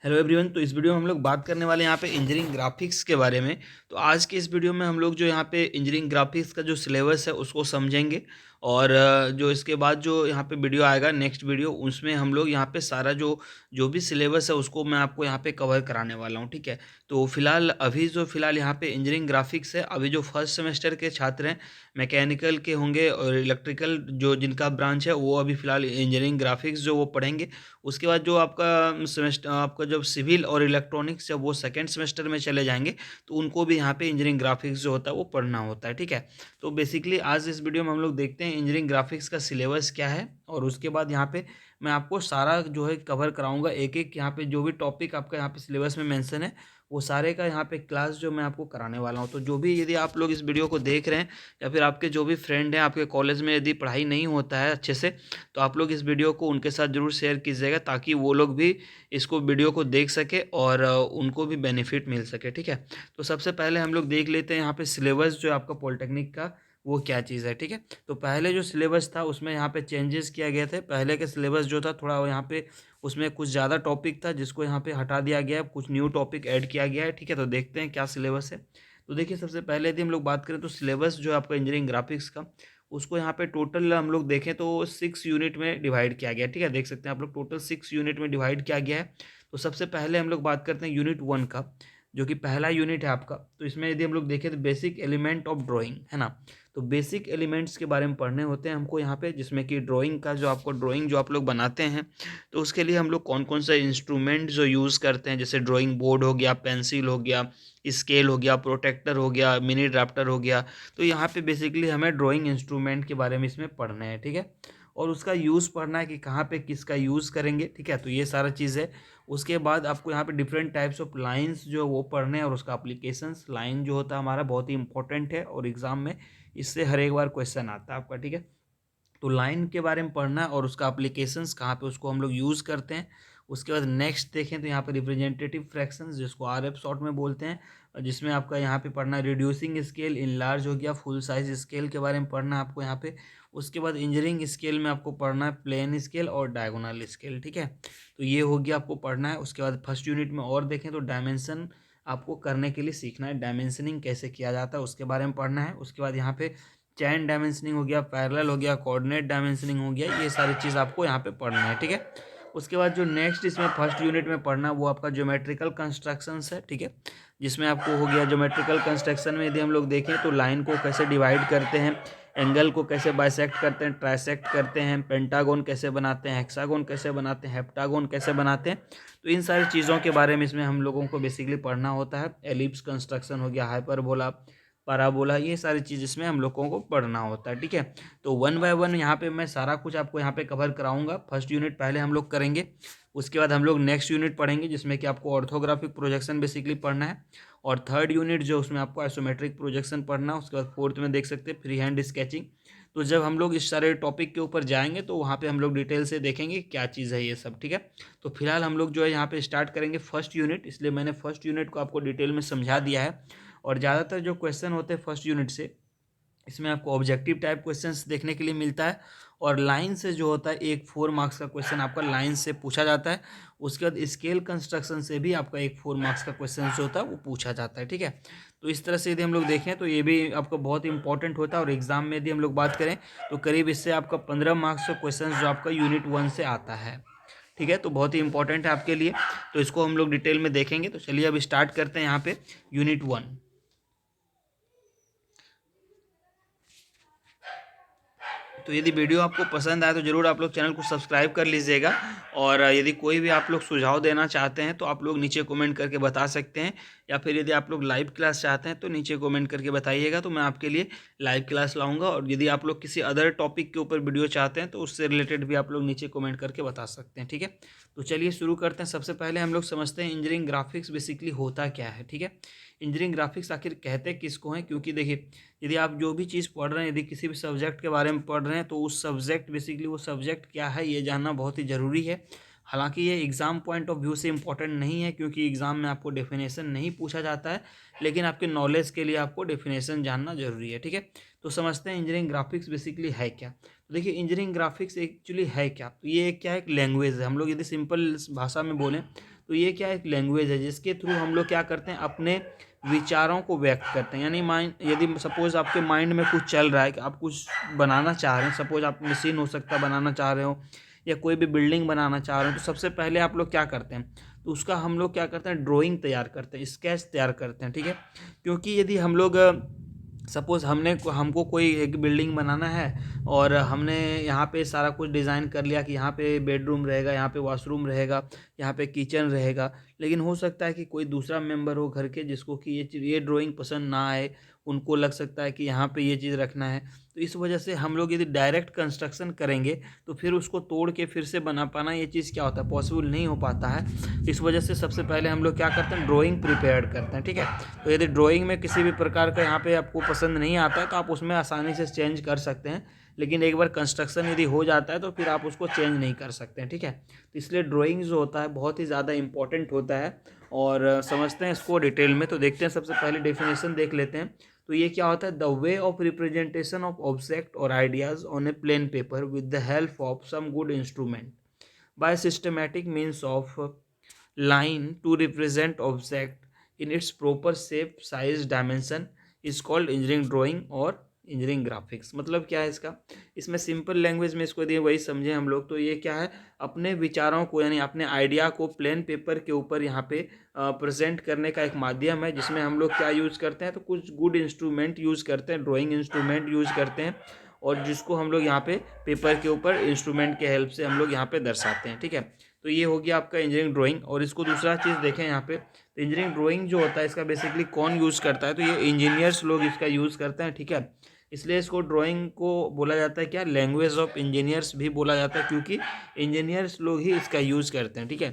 Hello everyone. तो इस video में हम लोग बात करने वाले हैं यहाँ पे इंजीनियरिंग ग्राफिक्स के बारे में। तो आज के इस वीडियो में हम लोग जो यहाँ पे इंजीनियरिंग ग्राफिक्स का जो सिलेबस है उसको समझेंगे। और जो इसके बाद जो यहाँ पे वीडियो आएगा नेक्स्ट वीडियो, उसमें हम लोग यहाँ पे सारा जो जो भी सिलेबस है उसको मैं आपको यहाँ पे कवर कराने वाला हूँ। ठीक है। तो फिलहाल यहाँ पे इंजीनियरिंग ग्राफिक्स है। अभी जो फर्स्ट सेमेस्टर के छात्र हैं, मैकेनिकल के होंगे और इलेक्ट्रिकल जो जिनका ब्रांच है, वो अभी फिलहाल इंजीनियरिंग ग्राफिक्स जो वो पढ़ेंगे। उसके बाद जो आपका सेमेस्टर, आपका जब सिविल और इलेक्ट्रॉनिक्स जब वो सेकेंड सेमेस्टर में चले जाएंगे, तो उनको भी यहाँ पे इंजीनियरिंग ग्राफिक्स जो होता है वो पढ़ना होता है। ठीक है। तो बेसिकली आज इस वीडियो में हम लोग देखते हैं इंजीनियरिंग ग्राफिक्स का सिलेबस क्या है, और उसके बाद यहाँ पे मैं आपको सारा जो है कवर कराऊंगा। एक एक यहाँ पे जो भी टॉपिक आपका यहाँ पे सिलेबस में मेंशन है, वो सारे का यहाँ पे क्लास जो मैं आपको कराने वाला हूँ। तो जो भी यदि आप लोग इस वीडियो को देख रहे हैं, या फिर आपके जो भी फ्रेंड हैं, आपके कॉलेज में यदि पढ़ाई नहीं होता है अच्छे से, तो आप लोग इस वीडियो को उनके साथ ज़रूर शेयर कीजिएगा, ताकि वो लोग भी इसको वीडियो को देख सके और उनको भी बेनिफिट मिल सके। ठीक है। तो सबसे पहले हम लोग देख लेते हैं यहाँ पे सिलेबस जो है आपका पॉलिटेक्निक का, वो क्या चीज़ है। ठीक है। तो पहले जो सिलेबस था उसमें यहाँ पे चेंजेस किया गया थे। पहले के सिलेबस जो था थोड़ा यहाँ पे उसमें कुछ ज़्यादा टॉपिक था, जिसको यहाँ पे हटा दिया गया है, कुछ न्यू टॉपिक ऐड किया गया है। ठीक है। तो देखते हैं क्या सिलेबस है। तो देखिए, सबसे पहले यदि हम लोग बात करें तो सिलेबस जो है आपका इंजीनियरिंग ग्राफिक्स का, उसको यहाँ पे टोटल हम लोग देखें तो 6 यूनिट में डिवाइड किया गया है। ठीक है। देख सकते हैं आप लोग, टोटल 6 यूनिट में डिवाइड किया गया है। तो सबसे पहले हम लोग बात करते हैं यूनिट 1 का, जो कि पहला यूनिट है आपका। तो इसमें यदि हम लोग देखें तो बेसिक एलिमेंट ऑफ ड्राइंग है ना। तो बेसिक एलिमेंट्स के बारे में पढ़ने होते हैं हमको यहाँ पे, जिसमें कि ड्राइंग का जो आपको ड्राइंग जो आप लोग बनाते हैं, तो उसके लिए हम लोग कौन कौन सा इंस्ट्रूमेंट जो यूज़ करते हैं, जैसे ड्राइंग बोर्ड हो गया, पेंसिल हो गया, स्केल हो गया, प्रोटेक्टर हो गया, मिनी ड्राफ्टर हो गया। तो यहाँ पे बेसिकली हमें ड्राइंग इंस्ट्रूमेंट के बारे में इसमें पढ़ना है। ठीक है। और उसका यूज़ पढ़ना है कि कहाँ पे किसका यूज़ करेंगे। ठीक है। तो ये सारा चीज़ है। उसके बाद आपको यहाँ पे डिफरेंट टाइप्स ऑफ लाइंस जो वो पढ़ने हैं, और उसका अप्लीकेशंस। लाइन जो होता है हमारा बहुत ही इंपॉर्टेंट है, और एग्जाम में इससे हर एक बार क्वेश्चन आता है आपका। ठीक है। तो लाइन के बारे में पढ़ना है, और उसका अप्लीकेशंस कहाँ पे उसको हम लोग यूज़ करते हैं। उसके बाद नेक्स्ट देखें तो यहाँ पे रिप्रेजेंटेटिव फ्रैक्शंस, जिसको आरएफ शॉर्ट में बोलते हैं, जिसमें आपका यहाँ पे पढ़ना रिड्यूसिंग स्केल, इनलार्ज हो गया, फुल साइज स्केल के बारे में पढ़ना है आपको यहाँ पे। उसके बाद इंजीनियरिंग स्केल में आपको पढ़ना है प्लेन स्केल और डायगोनल स्केल। ठीक है। तो ये हो गया, आपको पढ़ना है। उसके बाद फर्स्ट यूनिट में और देखें तो डायमेंशन आपको करने के लिए सीखना है, डायमेंशनिंग कैसे किया जाता है उसके बारे में पढ़ना है। उसके बाद यहाँ पे चैन डायमेंशनिंग हो गया, पैरेलल हो गया, कोऑर्डिनेट डायमेंशनिंग हो गया, ये सारी चीज़ आपको यहाँ पे पढ़ना है। ठीक है। उसके बाद जो नेक्स्ट इसमें फर्स्ट यूनिट में पढ़ना, वो आपका ज्योमेट्रिकल कंस्ट्रक्शंस है। ठीक है। जिसमें आपको हो गया ज्योमेट्रिकल कंस्ट्रक्शन में यदि हम लोग देखें तो लाइन को कैसे डिवाइड करते हैं, एंगल को कैसे बाइसेक्ट करते हैं, ट्राइसेक्ट करते हैं, पेंटागोन कैसे बनाते हैं, हेक्सागोन कैसे बनाते हैं, हेप्टागोन कैसे बनाते हैं। तो इन सारी चीज़ों के बारे में इसमें हम लोगों को बेसिकली पढ़ना होता है। एलिप्स कंस्ट्रक्शन हो गया, हाइपरबोला, पैराबोला, ये सारी चीज़ इसमें हम लोगों को पढ़ना होता है। ठीक है। तो वन बाय वन यहाँ पे मैं सारा कुछ आपको यहाँ पे कवर कराऊंगा। फर्स्ट यूनिट पहले हम लोग करेंगे, उसके बाद हम लोग नेक्स्ट यूनिट पढ़ेंगे, जिसमें कि आपको ऑर्थोग्राफिक प्रोजेक्शन बेसिकली पढ़ना है। और थर्ड यूनिट जो उसमें आपको आइसोमेट्रिक प्रोजेक्शन पढ़ना है। उसके बाद फोर्थ में देख सकते हैं फ्री हैंड स्केचिंग। तो जब हम लोग इस सारे टॉपिक के ऊपर जाएंगे, तो वहाँ पे हम लोग डिटेल से देखेंगे क्या चीज़ है ये सब। ठीक है। तो फिलहाल हम लोग जो है यहाँ पे स्टार्ट करेंगे फर्स्ट यूनिट, इसलिए मैंने फर्स्ट यूनिट को आपको डिटेल में समझा दिया है। और ज़्यादातर जो क्वेश्चन होते हैं फर्स्ट यूनिट से, इसमें आपको ऑब्जेक्टिव टाइप क्वेश्चंस देखने के लिए मिलता है। और लाइन से जो होता है, एक 4 मार्क्स का क्वेश्चन आपका लाइन से पूछा जाता है। उसके बाद स्केल कंस्ट्रक्शन से भी आपका एक 4 मार्क्स का क्वेश्चन जो होता है वो पूछा जाता है। ठीक है। तो इस तरह से यदि हम लोग देखें तो ये भी आपका बहुत इंपॉर्टेंट होता है। और एग्जाम में यदि हम लोग बात करें तो करीब इससे आपका 15 मार्क्स का क्वेश्चन जो आपका यूनिट 1 से आता है। ठीक है। तो बहुत ही इंपॉर्टेंट है आपके लिए। तो इसको हम लोग डिटेल में देखेंगे। तो चलिए अब स्टार्ट करते हैं यहाँ पे यूनिट 1। तो यदि वीडियो आपको पसंद आए तो ज़रूर आप लोग चैनल को सब्सक्राइब कर लीजिएगा। और यदि कोई भी आप लोग सुझाव देना चाहते हैं तो आप लोग नीचे कमेंट करके बता सकते हैं, या फिर यदि आप लोग लाइव क्लास चाहते हैं तो नीचे कमेंट करके बताइएगा, तो मैं आपके लिए लाइव क्लास लाऊंगा। और यदि आप लोग किसी अदर टॉपिक के ऊपर वीडियो चाहते हैं तो उससे रिलेटेड भी आप लोग नीचे कमेंट करके बता सकते हैं। ठीक है। तो चलिए शुरू करते हैं। सबसे पहले हम लोग समझते हैं इंजीनियरिंग ग्राफिक्स बेसिकली होता क्या है। ठीक है। इंजीनियरिंग ग्राफिक्स आखिर कहते किसको हैं, क्योंकि देखिए, यदि आप जो भी चीज़ पढ़ रहे हैं, यदि किसी भी सब्जेक्ट के बारे में पढ़ रहे हैं, तो उस सब्जेक्ट बेसिकली वो सब्जेक्ट क्या है ये जानना बहुत ही ज़रूरी है। हालांकि ये एग्ज़ाम पॉइंट ऑफ व्यू से इम्पॉर्टेंट नहीं है, क्योंकि एग्ज़ाम में आपको डेफिनेशन नहीं पूछा जाता है, लेकिन आपके नॉलेज के लिए आपको डेफिनेशन जानना ज़रूरी है। ठीक है, तो समझते हैं इंजीनियरिंग ग्राफिक्स बेसिकली है क्या। तो देखिए इंजीनियरिंग ग्राफिक्स एक्चुअली है क्या, तो ये क्या है, एक लैंग्वेज है। हम लोग यदि सिंपल भाषा में बोलें तो ये क्या है, एक लैंग्वेज है जिसके थ्रू हम लोग क्या करते हैं, अपने विचारों को व्यक्त करते हैं। यानी माइंड, यदि सपोज आपके माइंड में कुछ चल रहा है कि आप कुछ बनाना चाह रहे हैं, सपोज आप मशीन हो सकता है बनाना चाह रहे हो, या कोई भी बिल्डिंग बनाना चाह रहे हो, तो सबसे पहले आप लोग क्या करते हैं, तो उसका हम लोग क्या करते हैं, ड्राइंग तैयार करते हैं, स्केच तैयार करते हैं। ठीक है, क्योंकि यदि हम लोग सपोज हमको कोई एक बिल्डिंग बनाना है, और हमने यहाँ पे सारा कुछ डिज़ाइन कर लिया कि यहाँ पे बेडरूम रहेगा, यहाँ पे वॉशरूम रहेगा, यहाँ पे किचन रहेगा, लेकिन हो सकता है कि कोई दूसरा मेंबर हो घर के जिसको कि ये ड्राइंग पसंद ना आए, उनको लग सकता है कि यहाँ पे ये चीज़ रखना है। तो इस वजह से हम लोग यदि डायरेक्ट कंस्ट्रक्शन करेंगे तो फिर उसको तोड़ के फिर से बना पाना, ये चीज़ क्या होता है, पॉसिबल नहीं हो पाता है। इस वजह से सबसे पहले हम लोग क्या करते हैं, ड्राइंग प्रिपेयर करते हैं। ठीक है, तो यदि ड्राइंग में किसी भी प्रकार का यहाँ पे आपको पसंद नहीं आता है तो आप उसमें आसानी से चेंज कर सकते हैं, लेकिन एक बार कंस्ट्रक्शन यदि हो जाता है तो फिर आप उसको चेंज नहीं कर सकते हैं। ठीक है, तो इसलिए ड्राइंग जो होता है बहुत ही ज़्यादा इंपॉर्टेंट होता है, और समझते हैं इसको डिटेल में। तो देखते हैं, सबसे पहले डेफिनेशन देख लेते हैं। तो ये क्या होता है, the way of representation of object और ideas on a plain paper with the help of some good instrument by systematic means of line to represent object in its proper shape size dimension is called engineering drawing और engineering graphics. मतलब क्या है इसका, इसमें simple language में इसको दिए वही समझे हम लोग। तो ये क्या है, अपने विचारों को यानी अपने आइडिया को प्लेन पेपर के ऊपर यहाँ पे प्रेजेंट करने का एक माध्यम है, जिसमें हम लोग क्या यूज़ करते हैं, तो कुछ गुड इंस्ट्रूमेंट यूज़ करते हैं, ड्राइंग इंस्ट्रूमेंट यूज़ करते हैं, और जिसको हम लोग यहाँ पे पेपर के ऊपर इंस्ट्रूमेंट के हेल्प से हम लोग यहाँ पे दर्शाते हैं। ठीक है, तो ये हो गया आपका इंजीनियरिंग ड्राइंग। और इसको दूसरा चीज़ देखें यहाँ पे, तो इंजीनियरिंग ड्राइंग जो होता है इसका बेसिकली कौन यूज़ करता है, तो ये इंजीनियर्स लोग इसका यूज़ करते हैं। ठीक है, इसलिए इसको ड्राइंग को बोला जाता है क्या, लैंग्वेज ऑफ इंजीनियर्स भी बोला जाता है, क्योंकि इंजीनियर्स लोग ही इसका यूज़ करते हैं। ठीक है,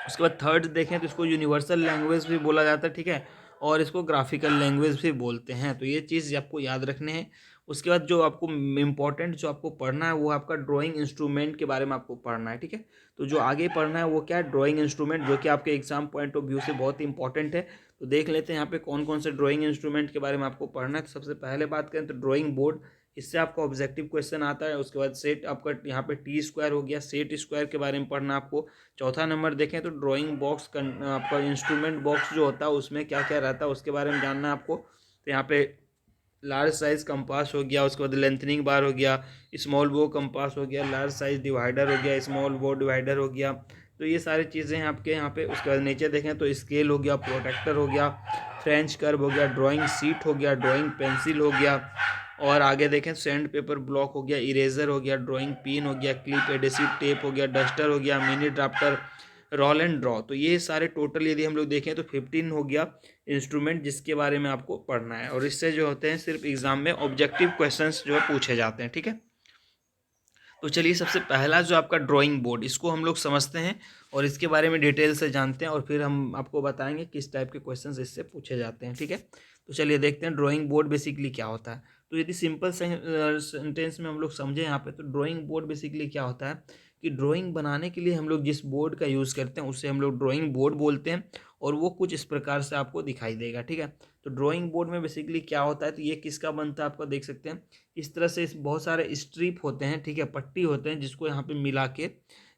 उसके बाद थर्ड देखें तो इसको यूनिवर्सल लैंग्वेज भी बोला जाता है। ठीक है, और इसको ग्राफिकल लैंग्वेज भी बोलते हैं। तो ये चीज़ आपको याद रखने हैं। उसके बाद जो आपको इम्पोर्टेंट जो आपको पढ़ना है वो आपका ड्राइंग इंस्ट्रूमेंट के बारे में आपको पढ़ना है। ठीक है, तो जो आगे पढ़ना है वो क्या है, ड्राइंग इंस्ट्रूमेंट, जो कि आपके एग्जाम पॉइंट ऑफ व्यू से बहुत ही इंपॉर्टेंट है। तो देख लेते हैं यहाँ पे कौन कौन से ड्राइंग इंस्ट्रूमेंट के बारे में आपको पढ़ना है। तो सबसे पहले बात करें तो ड्राइंग बोर्ड, इससे आपका ऑब्जेक्टिव क्वेश्चन आता है। उसके बाद सेट आपका यहाँ पे टी स्क्वायर हो गया, सेट स्क्वायर के बारे में पढ़ना आपको। चौथा नंबर देखें तो ड्राइंग बॉक्स, आपका इंस्ट्रूमेंट बॉक्स जो होता है उसमें क्या क्या रहता है उसके बारे में जानना है आपको। तो यहाँ पे लार्ज साइज कंपास हो गया, उसके बाद लेंथनिंग बार हो गया, स्मॉल बो कंपास हो गया, लार्ज साइज डिवाइडर हो गया, स्मॉल बो डिवाइडर हो गया। तो ये सारी चीज़ें हैं आपके यहाँ पे। उसके बाद नीचे देखें तो स्केल हो गया, प्रोटेक्टर हो गया, फ्रेंच कर्व हो गया, ड्राइंग सीट हो गया, ड्राइंग पेंसिल हो गया, और आगे देखें सैंड पेपर ब्लॉक हो गया, इरेजर हो गया, ड्राइंग पिन हो गया, क्लिप एडेसिव टेप हो गया, डस्टर हो गया, mini drafter, roll and draw. तो ये सारे टोटल यदि हम लोग देखें तो 15 हो गया इंस्ट्रूमेंट जिसके बारे में आपको पढ़ना है, और इससे जो होते हैं सिर्फ एग्जाम में ऑब्जेक्टिव क्वेश्चंस जो है पूछे जाते हैं। ठीक है, तो चलिए सबसे पहला जो आपका ड्राइंग बोर्ड, इसको हम लोग समझते हैं और इसके बारे में डिटेल से जानते हैं, और फिर हम आपको बताएंगे किस टाइप के क्वेश्चंस इससे पूछे जाते हैं। ठीक है, तो चलिए देखते हैं ड्राइंग बोर्ड बेसिकली क्या होता है। तो यदि सिंपल सेंटेंस में हम लोग समझें यहाँ पे, तो ड्राइंग बोर्ड बेसिकली क्या होता है कि ड्राइंग बनाने के लिए हम लोग जिस बोर्ड का यूज़ करते हैं उसे हम लोग ड्राइंग बोर्ड बोलते हैं, और वो कुछ इस प्रकार से आपको दिखाई देगा। ठीक है, तो ड्राइंग बोर्ड में बेसिकली क्या होता है, तो ये किसका बनता है आपको देख सकते हैं इस तरह से। इस बहुत सारे स्ट्रिप होते हैं, ठीक है, पट्टी होते हैं, जिसको यहाँ पे मिला के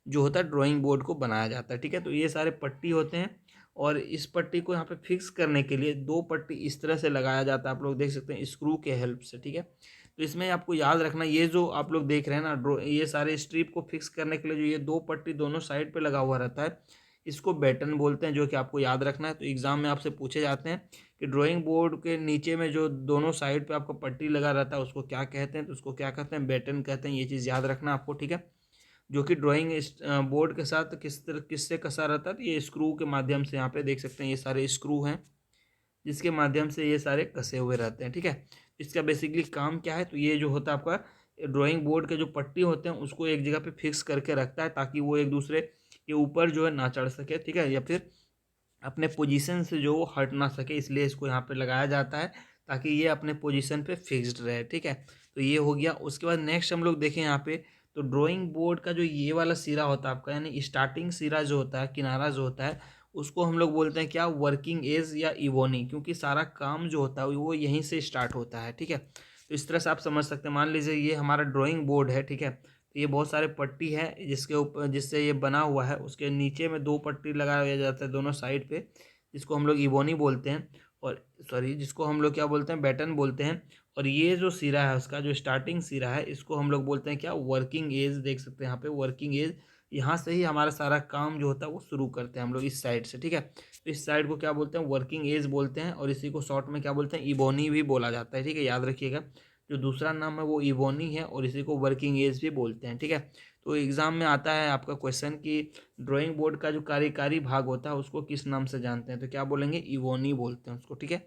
जो होता है ड्राइंग बोर्ड को बनाया जाता है। ठीक है, तो ये सारे पट्टी होते हैं, और इस पट्टी को यहाँ पे फिक्स करने के लिए दो पट्टी इस तरह से लगाया जाता है, आप लोग देख सकते हैं स्क्रू के हेल्प से। ठीक है, तो इसमें आपको याद रखना, ये जो आप लोग देख रहे हैं ना, ये सारे स्ट्रिप को फिक्स करने के लिए जो ये दो पट्टी दोनों साइड पे लगा हुआ रहता है, इसको बैटन बोलते हैं, जो कि आपको याद रखना है। तो एग्जाम में आपसे पूछे जाते हैं कि ड्राइंग बोर्ड के नीचे में जो दोनों साइड पे आपको पट्टी लगा रहता है उसको क्या कहते हैं, तो उसको क्या कहते हैं, बैटन कहते हैं। ये चीज़ याद रखना आपको। ठीक है, जो कि ड्राइंग बोर्ड के साथ किससे कसा रहता है, तो ये स्क्रू के माध्यम से, यहाँ पे देख सकते हैं ये सारे स्क्रू हैं जिसके माध्यम से ये सारे कसे हुए रहते हैं। ठीक है, इसका बेसिकली काम क्या है, तो ये जो होता है आपका ड्राइंग बोर्ड के जो पट्टी होते हैं उसको एक जगह पे फिक्स करके रखता है, ताकि वो एक दूसरे के ऊपर जो है ना चढ़ सके। ठीक है, या फिर अपने पोजीशन से जो वो हट ना सके, इसलिए इसको यहाँ पे लगाया जाता है ताकि ये अपने पोजीशन पे फिक्स्ड रहे। ठीक है, तो ये हो गया। उसके बाद नेक्स्ट हम लोग देखें यहाँ पे, तो ड्राइंग बोर्ड का जो ये वाला सिरा होता है आपका, यानी स्टार्टिंग सिरा जो होता है, किनारा जो होता है, उसको हम लोग बोलते हैं क्या, वर्किंग एज या इवोनी, क्योंकि सारा काम जो होता है वो यहीं से स्टार्ट होता है। ठीक है, तो इस तरह से आप समझ सकते हैं। मान लीजिए ये हमारा ड्राइंग बोर्ड है, ठीक है, तो ये बहुत सारे पट्टी है जिसके ऊपर, जिससे ये बना हुआ है, उसके नीचे में दो पट्टी लगाया जाता है दोनों साइड पे, जिसको हम लोग इवोनी बोलते हैं, और सॉरी जिसको हम लोग क्या बोलते हैं, बैटन बोलते हैं। और ये जो सिरा है उसका, जो स्टार्टिंग सिरा है, इसको हम लोग बोलते हैं क्या, वर्किंग एज। देख सकते हैं यहाँ पे वर्किंग एज, यहाँ से ही हमारा सारा काम जो होता है वो शुरू करते हैं हम लोग इस साइड से। ठीक है, तो इस साइड को क्या बोलते हैं, वर्किंग एज बोलते हैं, और इसी को शॉर्ट में क्या बोलते हैं, इबोनी भी बोला जाता है। ठीक है, याद रखिएगा, जो दूसरा नाम है वो इबोनी है, और इसी को वर्किंग एज भी बोलते हैं। ठीक है, तो एग्जाम में आता है आपका क्वेश्चन कि ड्राइंग बोर्ड का जो कार्यकारी भाग होता है उसको किस नाम से जानते हैं, तो क्या बोलेंगे, इवोनी बोलते हैं उसको। ठीक है,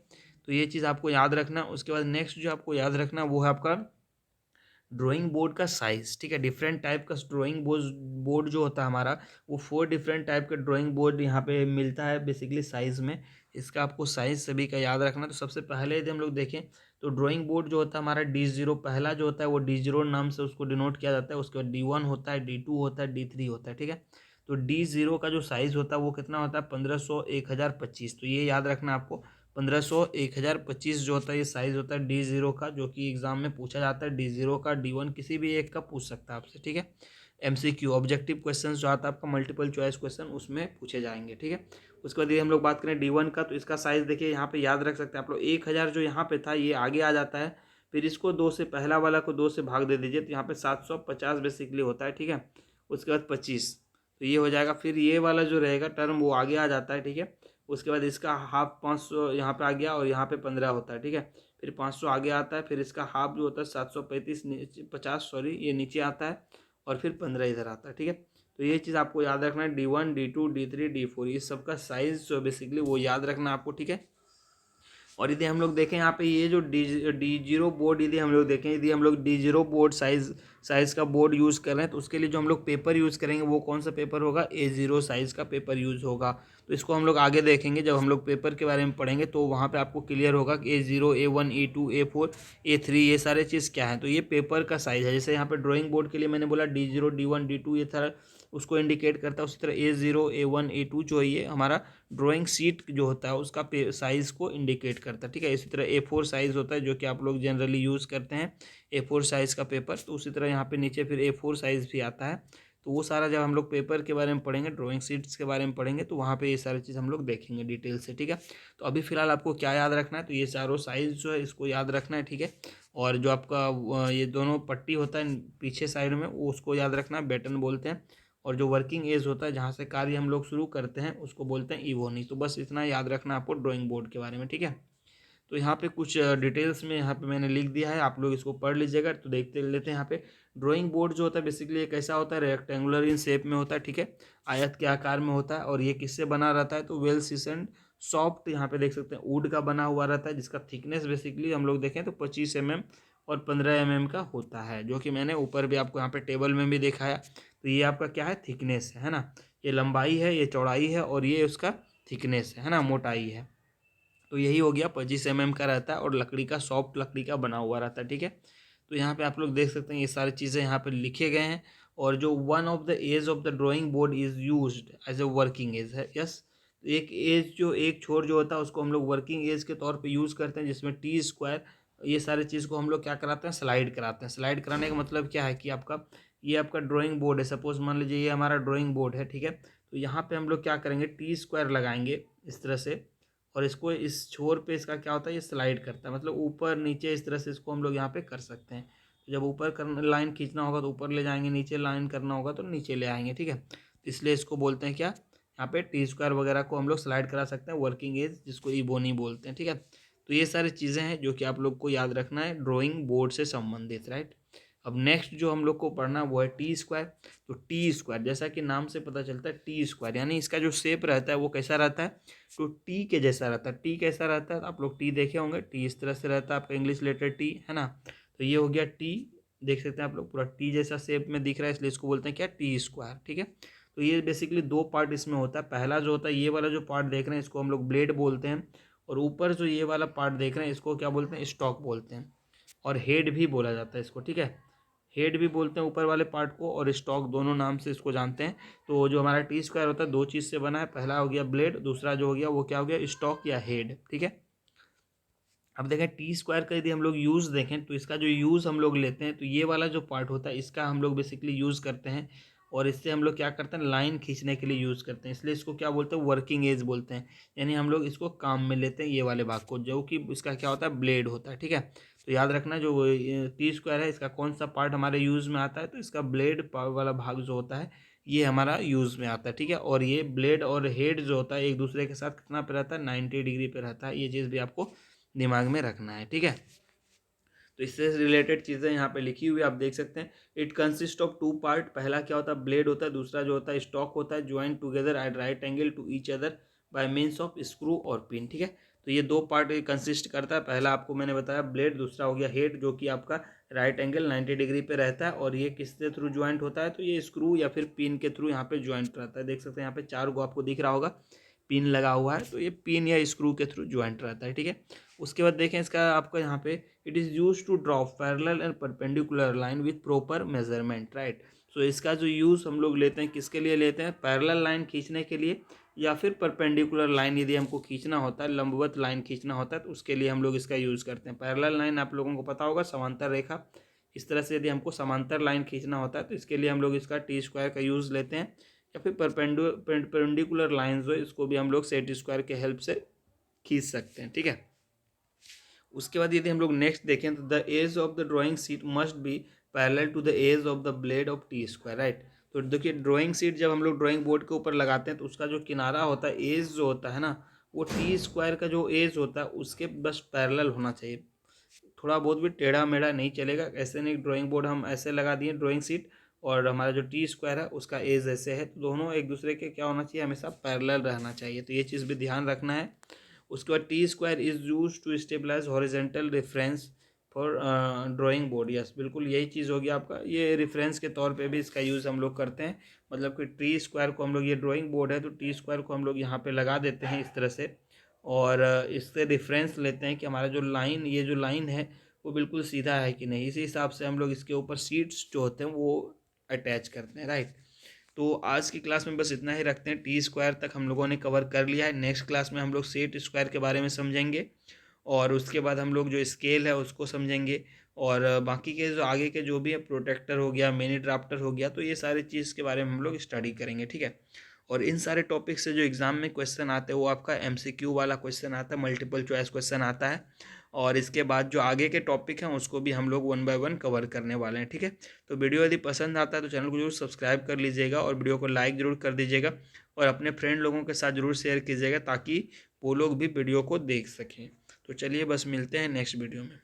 तो ये चीज़ आपको याद रखना। उसके बाद नेक्स्ट जो आपको याद रखना वो है आपका ड्राइंग बोर्ड का साइज़। ठीक है, डिफरेंट टाइप का ड्राइंग बोर्ड जो होता है हमारा, वो 4 डिफरेंट टाइप का ड्राइंग बोर्ड यहाँ पे मिलता है बेसिकली साइज़ में। इसका आपको साइज़ सभी का याद रखना। तो सबसे पहले यदि हम लोग देखें तो ड्राइंग बोर्ड जो होता है हमारा D0, पहला जो होता है वो D0 नाम से उसको डिनोट किया जाता है। उसके बाद D1 होता है, D2 होता है, D3 होता है। ठीक है, तो D0 का जो साइज़ होता है वो कितना होता है, 1500, 1025। तो ये याद रखना आपको, 1500, 1025 जो होता है ये साइज़ होता है D0 का, जो कि एग्जाम में पूछा जाता है। D0 का, D1 किसी भी एक का पूछ सकता है आपसे। ठीक है, MCQ ऑब्जेक्टिव क्वेश्चन जो आता है आपका, मल्टीपल चॉइस क्वेश्चन, उसमें पूछे जाएंगे। ठीक है, उसके बाद ये हम लोग बात करें D1 का, तो इसका साइज़ देखिए यहाँ पे याद रख सकते हैं आप लोग, 1000 जो यहाँ पे था ये आगे आ जाता है, फिर इसको 2 से, पहला वाला को 2 से भाग दे दीजिए, तो यहाँ पे 750 बेसिकली होता है। ठीक है, उसके बाद 25, तो ये हो जाएगा। फिर ये वाला जो रहेगा टर्म वो आगे आ जाता है। ठीक है, उसके बाद इसका हाफ 500 यहाँ पे आ गया, और यहाँ पे 15 होता है। ठीक है, फिर 500 आगे आता है, फिर इसका हाफ जो होता है 735, 50 सॉरी, ये नीचे आता है, और फिर 15 इधर आता है। ठीक है, तो ये चीज़ आपको याद रखना है, D1, D2, D3, D4, ये सबका साइज जो बेसिकली वो याद रखना आपको। ठीक है, और यदि हम लोग देखें यहाँ पे ये जो डी जीरो बोर्ड, यदि हम लोग देखें, यदि हम लोग D0 बोर्ड साइज़ का बोर्ड यूज़ कर रहे हैं, तो उसके लिए जो हम लोग पेपर यूज़ करेंगे वो कौन सा पेपर होगा, A0 साइज़ का पेपर यूज़ होगा। तो इसको हम लोग आगे देखेंगे, जब हम लोग पेपर के बारे में पढ़ेंगे तो वहाँ पे आपको क्लियर होगा कि A0, A1, A2, A4, A3 ये सारे चीज़ क्या है। तो ये पेपर का साइज़ है। जैसे यहाँ पे ड्राइंग बोर्ड के लिए मैंने बोला D0, D1, D2 ये सारा उसको इंडिकेट करता है। उसी तरह A0, A1, A2 जो है ये हमारा ड्राइंग शीट जो होता है उसका साइज़ को इंडिकेट करता है। ठीक है, इसी तरह A4 साइज़ होता है जो कि आप लोग जनरली यूज़ करते हैं, A4 साइज़ का पेपर। तो उसी तरह यहाँ पे नीचे फिर A4 साइज़ भी आता है। तो वो सारा जब हम लोग पेपर के बारे में पढ़ेंगे, ड्राइंग शीट्स के बारे में पढ़ेंगे, तो वहाँ पे ये सारी चीज़ हम लोग देखेंगे डिटेल से। ठीक है, तो अभी फ़िलहाल आपको क्या याद रखना है, तो ये चारों साइज़ जो है इसको याद रखना है। ठीक है, और जो आपका ये दोनों पट्टी होता है पीछे साइड में, वो उसको याद रखना है, बैटन बोलते हैं। और जो वर्किंग एज होता है जहाँ से कार्य हम लोग शुरू करते हैं उसको बोलते हैं इवोनी। तो बस इतना याद रखना आपको ड्राइंग बोर्ड के बारे में। ठीक है, तो यहाँ पे कुछ डिटेल्स में यहाँ पे मैंने लिख दिया है, आप लोग इसको पढ़ लीजिएगा। तो देखते लेते हैं यहाँ पे ड्राइंग बोर्ड जो होता है बेसिकली एक ऐसा होता है, रेक्टेंगुलर इन शेप में होता है। ठीक है, आयत के आकार में होता है, और ये किससे बना रहता है, तो वेल सीसन्ड सॉफ्ट, यहाँ पे देख सकते हैं वुड का बना हुआ रहता है, जिसका थिकनेस बेसिकली हम लोग देखें तो 25 mm और 15 mm का होता है, जो कि मैंने ऊपर भी आपको यहाँ पे टेबल में भी दिखाया। तो ये आपका क्या है, थिकनेस है ना, ये लंबाई है, ये चौड़ाई है, और ये उसका थिकनेस है ना, मोटाई है। तो यही हो गया, 25 mm का रहता है, और लकड़ी का, सॉफ्ट लकड़ी का बना हुआ रहता है। ठीक है, तो यहाँ पे आप लोग देख सकते हैं ये सारी चीज़ें यहाँ पे लिखे गए हैं। और जो one of the edge of the drawing board is used as a working edge है। यस, एक एज जो एक छोर जो होता है उसको हम लोग वर्किंग एज के तौर पे यूज़ करते हैं, जिसमें T² ये सारी चीज़ को हम लोग क्या कराते हैं, स्लाइड कराते हैं। स्लाइड कराने का मतलब क्या है कि आपका ये आपका ड्राइंग बोर्ड है, सपोज मान लीजिए ये हमारा ड्राइंग बोर्ड है। ठीक है, तो यहाँ पे हम लोग क्या करेंगे, T² लगाएंगे इस तरह से, और इसको इस छोर पे इसका क्या होता है, ये स्लाइड करता है, मतलब ऊपर नीचे इस तरह से इसको हम लोग यहाँ पे कर सकते हैं। तो जब ऊपर कर लाइन खींचना होगा तो ऊपर ले जाएंगे, नीचे लाइन करना होगा तो नीचे ले आएंगे। ठीक है, तो इसलिए इसको बोलते हैं क्या, यहाँ पे T² वगैरह को हम लोग स्लाइड करा सकते हैं, वर्किंग एज जिसको इबोनी बोलते हैं। ठीक है, तो ये सारी चीज़ें हैं जो कि आप लोग को याद रखना है ड्राइंग बोर्ड से संबंधित, राइट। अब नेक्स्ट जो हम लोग को पढ़ना वो है T²। तो T² जैसा कि नाम से पता चलता है T² यानी इसका जो शेप रहता है वो कैसा रहता है, तो टी के जैसा रहता है। टी कैसा रहता है, आप लोग टी देखे होंगे, टी इस तरह से रहता है आपका, इंग्लिश लेटर टी है ना। तो ये हो गया टी, देख सकते हैं आप लोग पूरा टी जैसा शेप में दिख रहा है, इसलिए इसको बोलते हैं क्या, T²। ठीक है, तो ये बेसिकली दो पार्ट इसमें होता है। पहला जो होता है ये वाला जो पार्ट देख रहे हैं इसको हम लोग ब्लेड बोलते हैं, और ऊपर जो ये वाला पार्ट देख रहे हैं इसको क्या बोलते हैं, स्टॉक बोलते हैं, और हेड भी बोला जाता है इसको। ठीक है, हेड भी बोलते हैं ऊपर वाले पार्ट को, और स्टॉक दोनों नाम से इसको जानते हैं। तो जो हमारा टी स्क्वायर होता है दो चीज़ से बना है, पहला हो गया ब्लेड, दूसरा जो हो गया वो क्या हो गया, स्टॉक या हेड। ठीक है, अब देखें टी स्क्वायर का यदि हम लोग यूज़ देखें तो इसका जो यूज़ हम लोग लेते हैं तो ये वाला जो पार्ट होता है इसका हम लोग बेसिकली यूज़ करते हैं, और इससे हम लोग क्या करते हैं, लाइन खींचने के लिए यूज़ करते हैं, इसलिए इसको क्या बोलते हैं, वर्किंग एज बोलते हैं। यानी हम लोग इसको काम में लेते हैं ये वाले भाग को, जो कि इसका क्या होता है, ब्लेड होता है। ठीक है, तो याद रखना जो टी स्क्वायर है इसका कौन सा पार्ट हमारे यूज़ में आता है, तो इसका ब्लेड वाला भाग जो होता है ये हमारा यूज़ में आता है। ठीक है, और ये ब्लेड और हेड जो होता है एक दूसरे के साथ कितना पे रहता है, 90 डिग्री पे रहता है। ये चीज़ भी आपको दिमाग में रखना है। ठीक है, तो इससे रिलेटेड चीज़ें यहाँ पे लिखी हुई आप देख सकते हैं। It consist of two part, पहला क्या होता है, ब्लेड होता है, दूसरा जो होता है स्टॉक होता है, joint together at right angle to each other by means of screw और पिन। ठीक है, तो ये दो पार्ट कंसिस्ट करता है, पहला आपको मैंने बताया ब्लेड, दूसरा हो गया हेड जो कि आपका राइट एंगल 90 डिग्री पे रहता है, और ये किसके थ्रू ज्वाइंट होता है, तो ये स्क्रू या फिर पिन के थ्रू यहाँ पे ज्वाइंट रहता है। देख सकते हैं यहाँ पे 4 गो आपको दिख रहा होगा पिन लगा हुआ है, तो ये पिन या स्क्रू के थ्रू ज्वाइंट रहता है। ठीक है, उसके बाद देखें इसका आपका यहाँ पे it is use to draw parallel and perpendicular line with proper measurement, right. So इसका जो यूज़ हम लोग लेते हैं किसके लिए लेते हैं, पैरेलल लाइन खींचने के लिए, या फिर परपेंडिकुलर लाइन यदि हमको खींचना होता है, लंबवत लाइन खींचना होता है, तो उसके लिए हम लोग इसका यूज़ करते हैं। पैरेलल लाइन आप लोगों को पता होगा, समांतर रेखा, इस तरह से यदि हमको समांतर लाइन खींचना होता है तो इसके लिए हम लोग इसका टी स्क्वायर का यूज़ लेते हैं, या फिर परपेंडिकुलर लाइन जो है इसको भी हम लोग सेट स्क्वायर के हेल्प से खींच सकते हैं। ठीक है, उसके बाद यदि हम लोग नेक्स्ट देखें तो the edge of the drawing sheet must be parallel to the edge of the blade of T square, right. तो देखिए ड्राइंग शीट जब हम लोग ड्राइंग बोर्ड के ऊपर लगाते हैं तो उसका जो किनारा होता है, एज जो होता है ना, वो टी स्क्वायर का जो एज होता है उसके बस पैरेलल होना चाहिए, थोड़ा बहुत भी टेढ़ा मेढ़ा नहीं चलेगा। ऐसे नहीं ड्राइंग बोर्ड हम ऐसे लगा दिए ड्राइंग शीट, और हमारा जो टी स्क्वायर है उसका एज ऐसे है, तो दोनों एक दूसरे के क्या होना चाहिए, हमेशा पैरेलल रहना चाहिए। तो ये चीज़ भी ध्यान रखना है। उसके बाद T square is use to stabilize horizontal reference for drawing board, yes बिल्कुल यही चीज़ होगी आपका, ये रेफरेंस के तौर पे भी इसका यूज़ हम लोग करते हैं। मतलब कि टी स्क्वायर को हम लोग, ये ड्राइंग बोर्ड है तो टी स्क्वायर को हम लोग यहाँ पे लगा देते हैं इस तरह से, और इससे रेफरेंस लेते हैं कि हमारा जो लाइन, ये जो लाइन है वो बिल्कुल सीधा है कि नहीं, इसी हिसाब से हम लोग इसके ऊपर सीट्स जो होते हैं वो अटैच करते हैं, राइट। तो आज की क्लास में बस इतना ही रखते हैं, टी स्क्वायर तक हम लोगों ने कवर कर लिया है। नेक्स्ट क्लास में हम लोग सेट स्क्वायर के बारे में समझेंगे, और उसके बाद हम लोग जो स्केल है उसको समझेंगे, और बाकी के जो आगे के जो भी है, प्रोटेक्टर हो गया, मिनी ड्राफ्टर हो गया, तो ये सारी चीज़ के बारे में हम लोग स्टडी करेंगे। ठीक है, और इन सारे टॉपिक से जो एग्ज़ाम में क्वेश्चन आते हैं वो आपका एमसीक्यू वाला क्वेश्चन आता है, मल्टीपल चॉइस क्वेश्चन आता है, और इसके बाद जो आगे के टॉपिक हैं उसको भी हम लोग वन बाय वन कवर करने वाले हैं। ठीक है, तो वीडियो यदि पसंद आता है तो चैनल को जरूर सब्सक्राइब कर लीजिएगा, और वीडियो को लाइक ज़रूर कर दीजिएगा, और अपने फ्रेंड लोगों के साथ ज़रूर शेयर कीजिएगा ताकि वो लोग भी वीडियो को देख सकें। तो चलिए बस मिलते हैं नेक्स्ट वीडियो में।